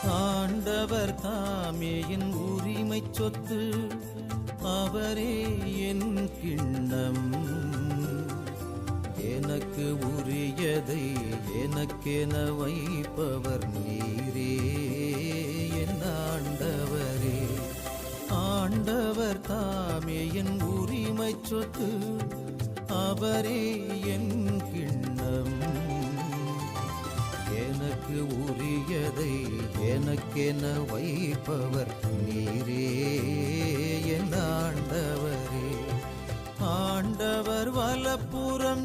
ஆண்டவர் தாமே என் உரிமை சொத்து, அவரே என் கிண்ணம். எனக்கு உரியதை எனக்கென வைப்பவர் நீரே என் ஆண்டவரே. ஆண்டவர் தாமே என் உரிமை சொத்து, அவரே என் கிண்ணம். எனக்கு உரியதை எனக்கென வைப்பவர் நீரே என் ஆண்டவரே. ஆண்டவர் வலப்புறம்